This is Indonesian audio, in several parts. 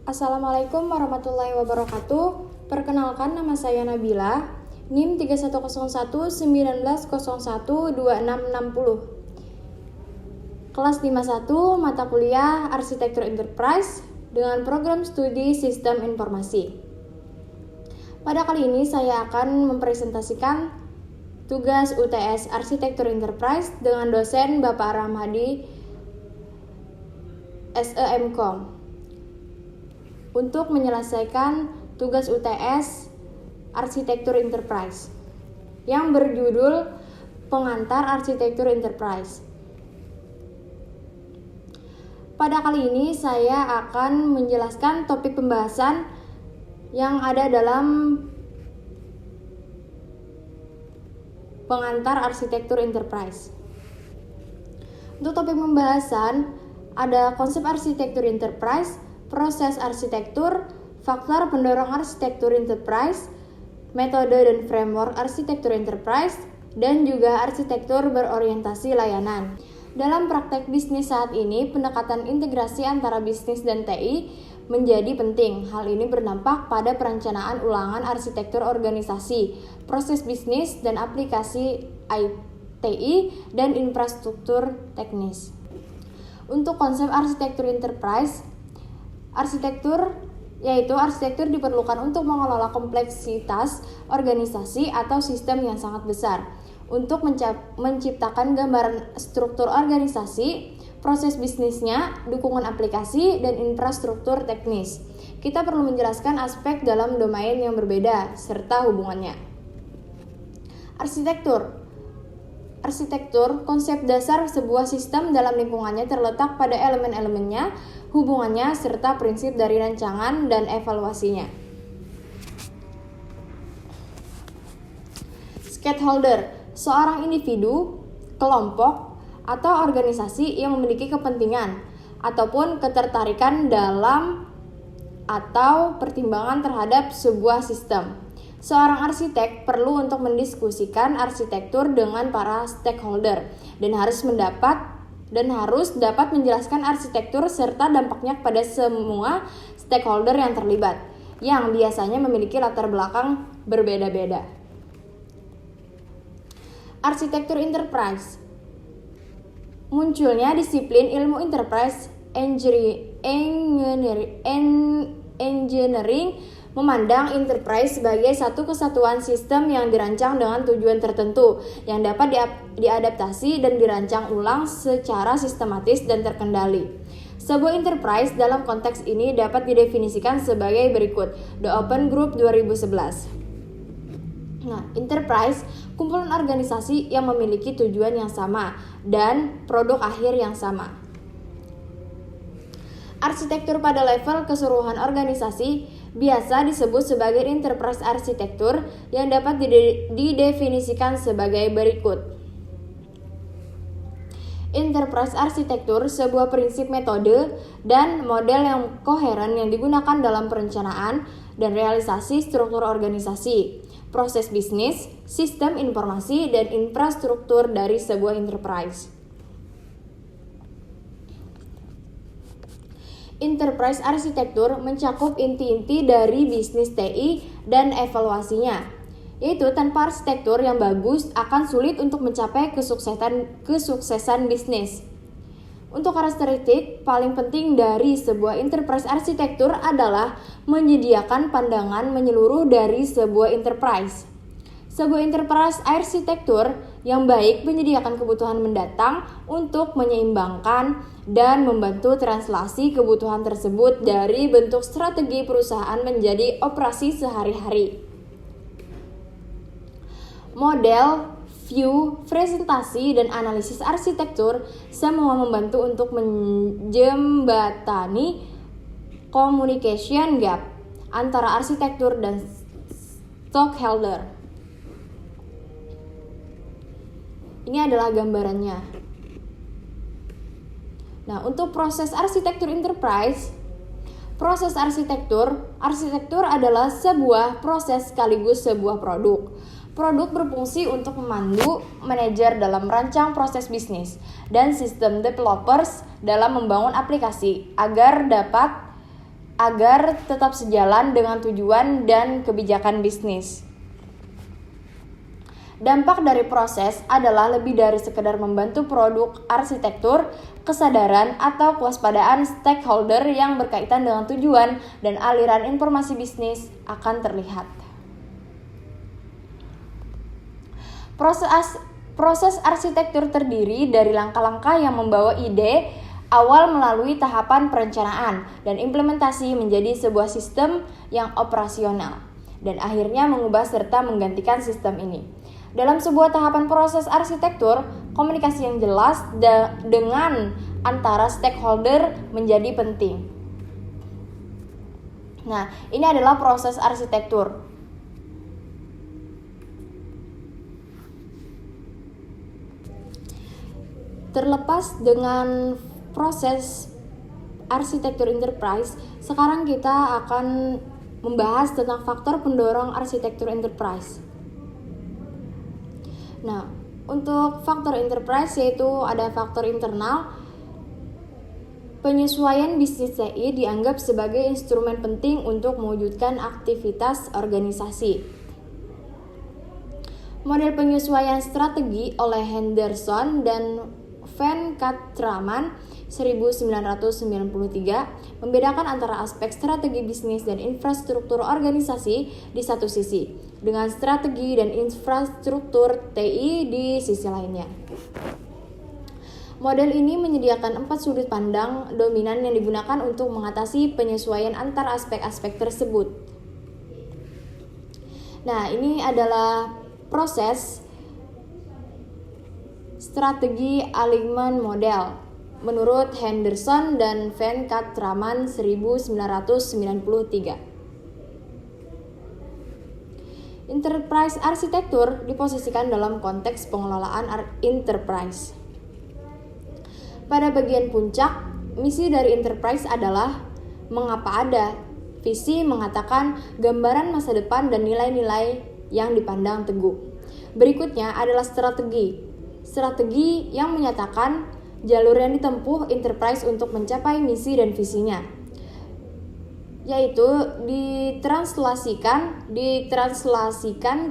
Assalamualaikum warahmatullahi wabarakatuh. Perkenalkan, nama saya Nabila, NIM 310119012660. Kelas 51, mata kuliah Arsitektur Enterprise dengan program studi Sistem Informasi. Pada kali ini saya akan mempresentasikan tugas UTS Arsitektur Enterprise dengan dosen Bapak Ramadi SEMKOM untuk menyelesaikan tugas UTS Arsitektur Enterprise yang berjudul Pengantar Arsitektur Enterprise. Pada kali ini saya akan menjelaskan topik pembahasan yang ada dalam Pengantar Arsitektur Enterprise. Untuk topik pembahasan ada konsep arsitektur enterprise, proses arsitektur, faktor pendorong arsitektur enterprise, metode dan framework arsitektur enterprise, dan juga arsitektur berorientasi layanan. Dalam praktek bisnis saat ini, pendekatan integrasi antara bisnis dan TI menjadi penting. Hal ini berdampak pada perencanaan ulangan arsitektur organisasi, proses bisnis dan aplikasi TI dan infrastruktur teknis. Untuk konsep arsitektur enterprise, arsitektur diperlukan untuk mengelola kompleksitas organisasi atau sistem yang sangat besar, untuk menciptakan gambaran struktur organisasi, proses bisnisnya, dukungan aplikasi, dan infrastruktur teknis. Kita perlu menjelaskan aspek dalam domain yang berbeda, serta hubungannya. Arsitektur, konsep dasar sebuah sistem dalam lingkungannya terletak pada elemen-elemennya, hubungannya, serta prinsip dari rancangan dan evaluasinya. Stakeholder, seorang individu, kelompok, atau organisasi yang memiliki kepentingan ataupun ketertarikan dalam atau pertimbangan terhadap sebuah sistem. Seorang arsitek perlu untuk mendiskusikan arsitektur dengan para stakeholder dan harus dapat menjelaskan arsitektur serta dampaknya pada semua stakeholder yang terlibat, yang biasanya memiliki latar belakang berbeda-beda. Arsitektur enterprise. Munculnya disiplin ilmu enterprise engineering memandang enterprise sebagai satu kesatuan sistem yang dirancang dengan tujuan tertentu yang dapat diadaptasi dan dirancang ulang secara sistematis dan terkendali. Sebuah enterprise dalam konteks ini dapat didefinisikan sebagai berikut. The Open Group 2011. Enterprise, kumpulan organisasi yang memiliki tujuan yang sama dan produk akhir yang sama. Arsitektur pada level keseluruhan organisasi biasa disebut sebagai enterprise arsitektur yang dapat didefinisikan sebagai berikut. Enterprise arsitektur sebuah prinsip metode dan model yang koheren yang digunakan dalam perencanaan dan realisasi struktur organisasi, proses bisnis, sistem informasi, dan infrastruktur dari sebuah enterprise. Enterprise arsitektur mencakup inti-inti dari bisnis TI dan evaluasinya, yaitu tanpa arsitektur yang bagus akan sulit untuk mencapai kesuksesan bisnis. Untuk karakteristik paling penting dari sebuah enterprise arsitektur adalah menyediakan pandangan menyeluruh dari sebuah enterprise. Sebuah enterprise arsitektur yang baik menyediakan kebutuhan mendatang untuk menyeimbangkan dan membantu translasi kebutuhan tersebut dari bentuk strategi perusahaan menjadi operasi sehari-hari. Model, view, presentasi, dan analisis arsitektur semua membantu untuk menjembatani communication gap antara arsitektur dan stakeholder. Ini adalah gambarannya. Untuk proses arsitektur enterprise, arsitektur adalah sebuah proses sekaligus sebuah produk. Produk berfungsi untuk memandu manajer dalam merancang proses bisnis dan sistem developers dalam membangun aplikasi agar dapat agar tetap sejalan dengan tujuan dan kebijakan bisnis. Dampak dari proses adalah lebih dari sekedar membantu produk arsitektur, kesadaran atau kewaspadaan stakeholder yang berkaitan dengan tujuan dan aliran informasi bisnis akan terlihat. Proses arsitektur terdiri dari langkah-langkah yang membawa ide awal melalui tahapan perencanaan dan implementasi menjadi sebuah sistem yang operasional dan akhirnya mengubah serta menggantikan sistem ini. Dalam sebuah tahapan proses arsitektur, komunikasi yang jelas dengan antara stakeholder menjadi penting. Nah, ini adalah proses arsitektur. Terlepas dengan proses arsitektur enterprise, sekarang kita akan membahas tentang faktor pendorong arsitektur enterprise. Nah, untuk faktor enterprise yaitu ada faktor internal. Penyesuaian bisnis TI dianggap sebagai instrumen penting untuk mewujudkan aktivitas organisasi. Model penyesuaian strategi oleh Henderson dan Van Catraman 1993 membedakan antara aspek strategi bisnis dan infrastruktur organisasi di satu sisi, dengan strategi dan infrastruktur TI di sisi lainnya. Model ini menyediakan 4 sudut pandang dominan yang digunakan untuk mengatasi penyesuaian antar aspek-aspek tersebut. Nah, ini adalah proses strategi alignment model menurut Henderson dan Van Catraman 1993. Enterprise arsitektur diposisikan dalam konteks pengelolaan enterprise. Pada bagian puncak, misi dari enterprise adalah mengapa ada. Visi mengatakan gambaran masa depan dan nilai-nilai yang dipandang teguh. Berikutnya adalah strategi. Strategi yang menyatakan jalur yang ditempuh enterprise untuk mencapai misi dan visinya, yaitu ditranslasikan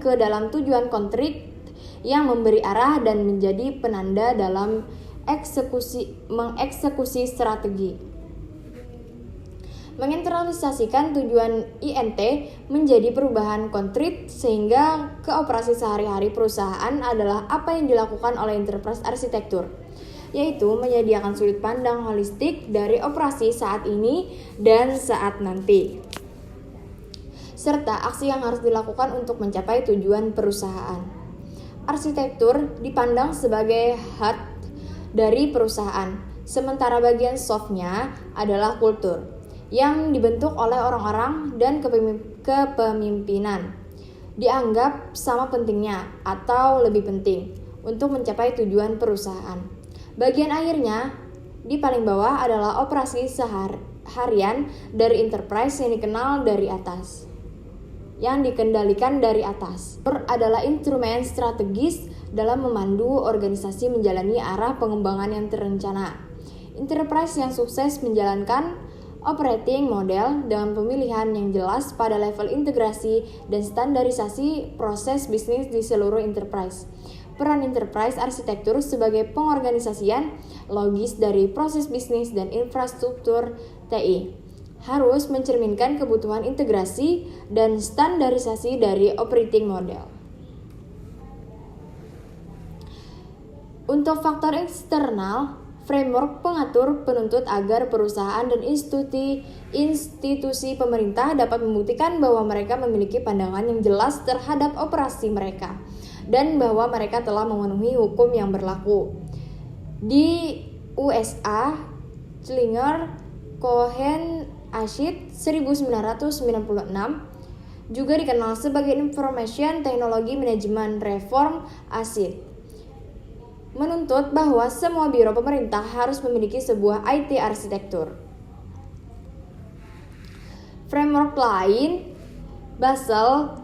ke dalam tujuan konkret yang memberi arah dan menjadi penanda dalam mengeksekusi strategi. Menginternalisasikan tujuan INT menjadi perubahan konkret sehingga ke operasi sehari-hari perusahaan adalah apa yang dilakukan oleh enterprise arsitektur, yaitu menyediakan sudut pandang holistik dari operasi saat ini dan saat nanti, serta aksi yang harus dilakukan untuk mencapai tujuan perusahaan. Arsitektur dipandang sebagai heart dari perusahaan, sementara bagian soft-nya adalah kultur yang dibentuk oleh orang-orang dan kepemimpinan. Dianggap sama pentingnya atau lebih penting untuk mencapai tujuan perusahaan. Bagian akhirnya di paling bawah adalah operasi harian dari enterprise yang dikenal dari atas, yang dikendalikan dari atas. Adalah instrumen strategis dalam memandu organisasi menjalani arah pengembangan yang terencana. Enterprise yang sukses menjalankan operating model dengan pemilihan yang jelas pada level integrasi dan standarisasi proses bisnis di seluruh enterprise. Peran enterprise arsitektur sebagai pengorganisasian logis dari proses bisnis dan infrastruktur TI harus mencerminkan kebutuhan integrasi dan standarisasi dari operating model. Untuk faktor eksternal, framework pengatur penuntut agar perusahaan dan institusi pemerintah dapat membuktikan bahwa mereka memiliki pandangan yang jelas terhadap operasi mereka dan bahwa mereka telah memenuhi hukum yang berlaku. Di USA, Schlinger, Cohen, Ashit 1996 juga dikenal sebagai Information Technology Management Reform Ashit, menuntut bahwa semua biro pemerintah harus memiliki sebuah IT arsitektur. Framework lain, Basel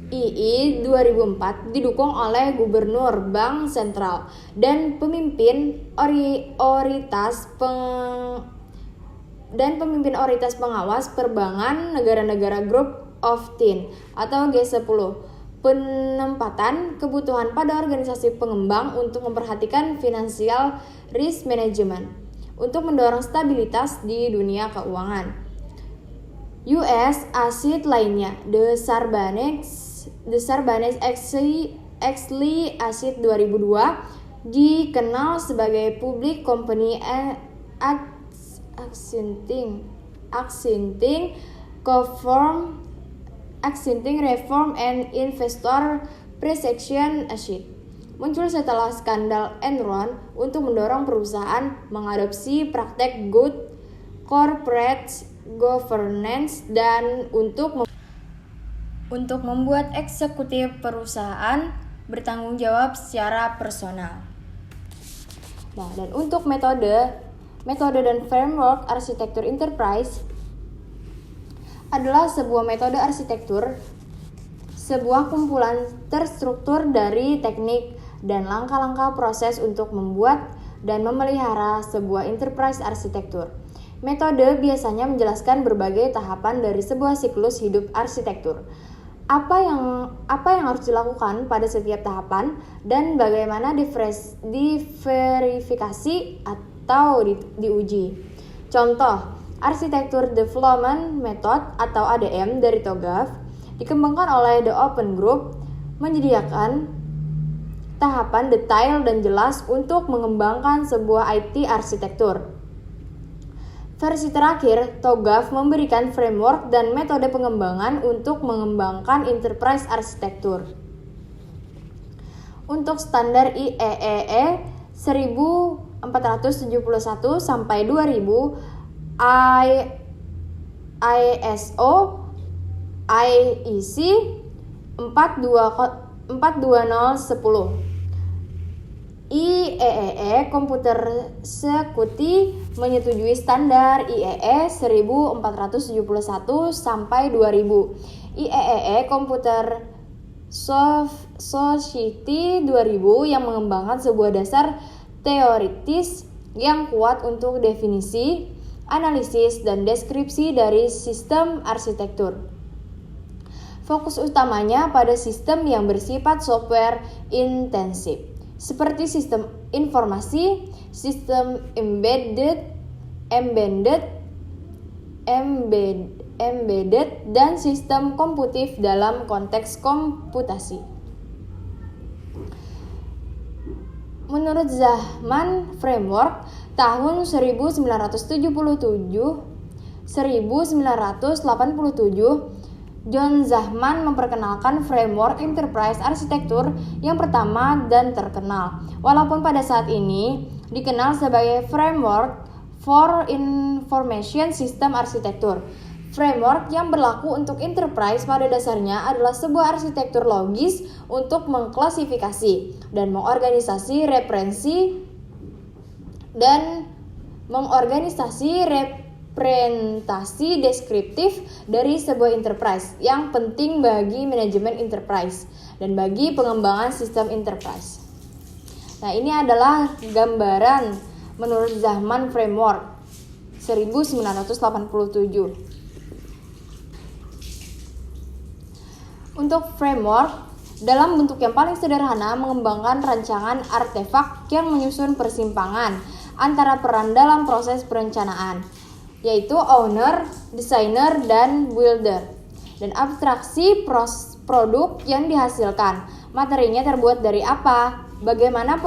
II 2004, didukung oleh gubernur bank sentral dan pemimpin dan pemimpin otoritas pengawas perbankan negara-negara Group of 10 atau G10. Penempatan kebutuhan pada organisasi pengembang untuk memperhatikan financial risk management untuk mendorong stabilitas di dunia keuangan. US asid lainnya, The Sarbanes-Oxley Acid 2002 dikenal sebagai Public Company Accounting Reform and Investor Protection Act muncul setelah skandal Enron untuk mendorong perusahaan mengadopsi praktek good corporate governance dan untuk membuat eksekutif perusahaan bertanggung jawab secara personal. Nah, dan untuk metode dan framework arsitektur enterprise adalah sebuah metode arsitektur, sebuah kumpulan terstruktur dari teknik dan langkah-langkah proses untuk membuat dan memelihara sebuah enterprise arsitektur. Metode biasanya menjelaskan berbagai tahapan dari sebuah siklus hidup arsitektur. Apa yang harus dilakukan pada setiap tahapan dan bagaimana diverifikasi atau diuji. Contoh, Arsitektur Development Method atau ADM dari TOGAF dikembangkan oleh The Open Group menyediakan tahapan detail dan jelas untuk mengembangkan sebuah IT arsitektur. Versi terakhir, TOGAF memberikan framework dan metode pengembangan untuk mengembangkan enterprise arsitektur. Untuk standar IEEE 1471 sampai 2000, ISO IEC 42010, IEEE Computer Security menyetujui standar IEEE 1471 sampai 2000, IEEE Computer Society 2000 yang mengembangkan sebuah dasar teoritis yang kuat untuk definisi, analisis, dan deskripsi dari sistem arsitektur. Fokus utamanya pada sistem yang bersifat software intensif, seperti sistem informasi, sistem embedded, dan sistem komputif dalam konteks komputasi. Menurut Zahman Framework, tahun 1987, John Zahman memperkenalkan framework enterprise arsitektur yang pertama dan terkenal, walaupun pada saat ini dikenal sebagai Framework for Information System Architecture. Framework yang berlaku untuk enterprise pada dasarnya adalah sebuah arsitektur logis untuk mengklasifikasi dan mengorganisasi referensi dan mengorganisasi representasi deskriptif dari sebuah enterprise yang penting bagi manajemen enterprise dan bagi pengembangan sistem enterprise. Nah, ini adalah gambaran menurut Zahman Framework 1987. Untuk framework, dalam bentuk yang paling sederhana mengembangkan rancangan artefak yang menyusun persimpangan antara peran dalam proses perencanaan, yaitu owner, designer, dan builder, dan abstraksi produk yang dihasilkan. Materinya terbuat dari apa, bagaimana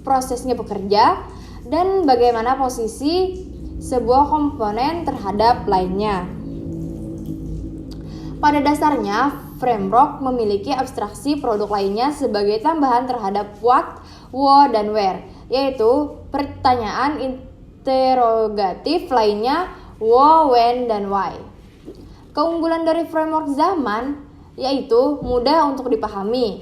prosesnya bekerja, dan bagaimana posisi sebuah komponen terhadap lainnya. Pada dasarnya, framework memiliki abstraksi produk lainnya sebagai tambahan terhadap what, who, dan where, yaitu pertanyaan interogatif lainnya who, when, dan why. Keunggulan dari framework Zahman yaitu mudah untuk dipahami,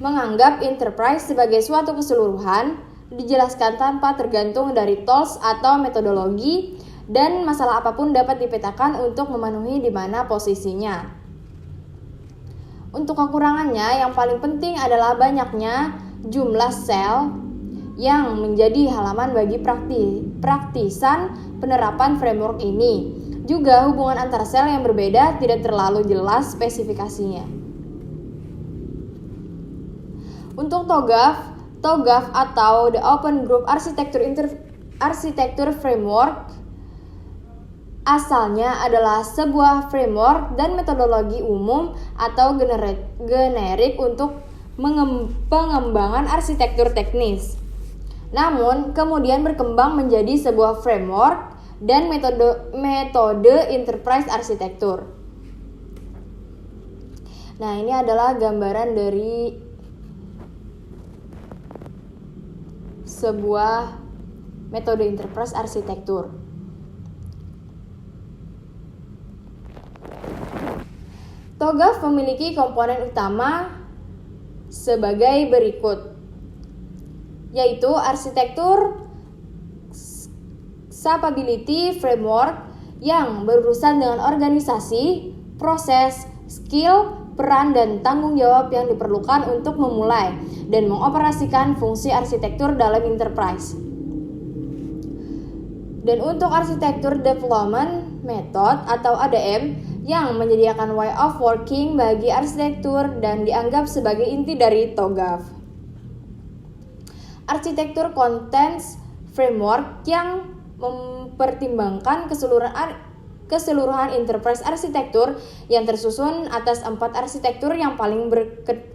menganggap enterprise sebagai suatu keseluruhan, dijelaskan tanpa tergantung dari tools atau metodologi, dan masalah apapun dapat dipetakan untuk memenuhi di mana posisinya. Untuk kekurangannya, yang paling penting adalah banyaknya jumlah sel yang menjadi halaman bagi praktisan penerapan framework ini. Juga hubungan antar sel yang berbeda tidak terlalu jelas spesifikasinya. Untuk TOGAF atau The Open Group Architecture Framework asalnya adalah sebuah framework dan metodologi umum atau generik untuk pengembangan arsitektur teknis. Namun, kemudian berkembang menjadi sebuah framework dan metode enterprise arsitektur. Nah, ini adalah gambaran dari sebuah metode enterprise arsitektur. TOGAF memiliki komponen utama sebagai berikut, yaitu arsitektur capability framework yang berurusan dengan organisasi, proses, skill, peran, dan tanggung jawab yang diperlukan untuk memulai dan mengoperasikan fungsi arsitektur dalam enterprise. Dan untuk arsitektur development method atau ADM yang menyediakan way of working bagi arsitektur dan dianggap sebagai inti dari TOGAF. Arsitektur contents framework yang mempertimbangkan keseluruhan enterprise arsitektur yang tersusun atas 4 arsitektur yang paling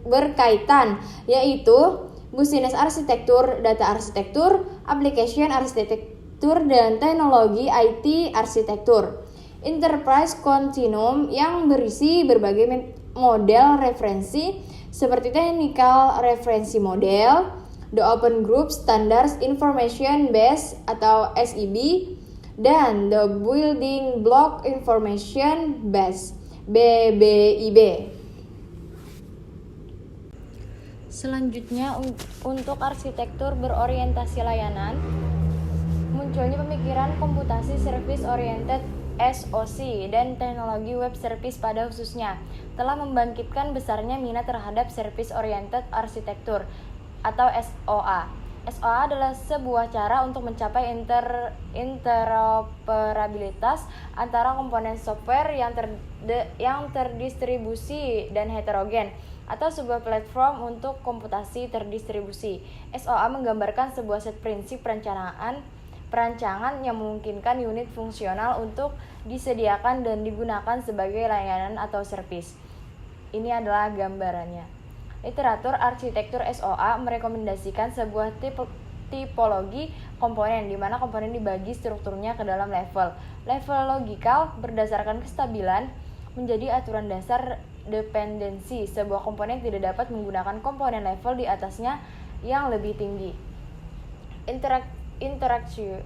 berkaitan, yaitu business arsitektur, data arsitektur, application arsitektur, dan teknologi IT arsitektur. Enterprise continuum yang berisi berbagai model referensi seperti technical referensi model, The Open Group Standards Information Base atau SIB, dan The Building Block Information Base BBIB. Selanjutnya, untuk arsitektur berorientasi layanan, munculnya pemikiran komputasi service oriented SOC dan teknologi web service pada khususnya telah membangkitkan besarnya minat terhadap service oriented arsitektur atau SOA. SOA adalah sebuah cara untuk mencapai interoperabilitas antara komponen software yang terdistribusi dan heterogen atau sebuah platform untuk komputasi terdistribusi. SOA menggambarkan sebuah set prinsip perancangan yang memungkinkan unit fungsional untuk disediakan dan digunakan sebagai layanan atau service. Ini adalah gambarannya. Literatur arsitektur SOA merekomendasikan sebuah tipologi komponen di mana komponen dibagi strukturnya ke dalam level. Level logikal berdasarkan kestabilan menjadi aturan dasar dependensi. Sebuah komponen tidak dapat menggunakan komponen level di atasnya yang lebih tinggi. Interaktion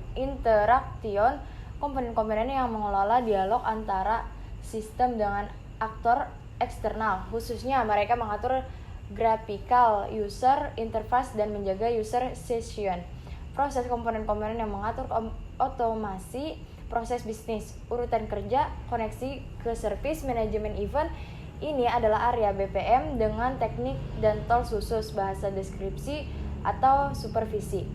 komponen-komponen yang mengelola dialog antara sistem dengan aktor eksternal. Khususnya mereka mengatur graphical user interface dan menjaga user session. Proses komponen-komponen yang mengatur otomasi proses bisnis, urutan kerja, koneksi ke service, manajemen event. Ini adalah area BPM dengan teknik dan tools khusus, bahasa deskripsi atau supervisi.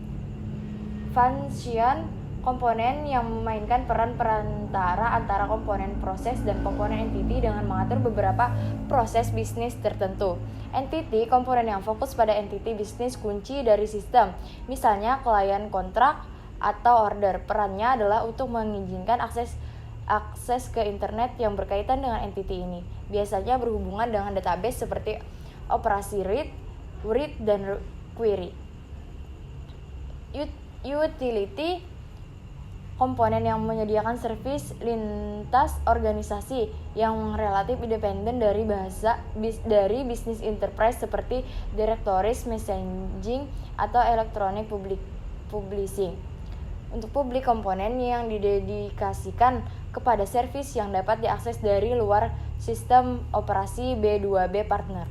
Function komponen yang memainkan peran perantara antara komponen proses dan komponen entity dengan mengatur beberapa proses bisnis tertentu. Entity, komponen yang fokus pada entity bisnis kunci dari sistem, misalnya klien kontrak atau order. Perannya adalah untuk mengizinkan akses ke internet yang berkaitan dengan entity ini. Biasanya berhubungan dengan database seperti operasi read, dan query. Utility, komponen yang menyediakan service lintas organisasi yang relatif independen dari bisnis enterprise seperti directories, messaging, atau electronic publishing. Untuk publik, komponen yang didedikasikan kepada service yang dapat diakses dari luar sistem operasi B2B partner.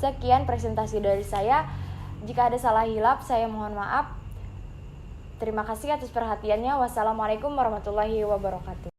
Sekian presentasi dari saya. Jika ada salah hilap, saya mohon maaf. Terima kasih atas perhatiannya. Wassalamualaikum warahmatullahi wabarakatuh.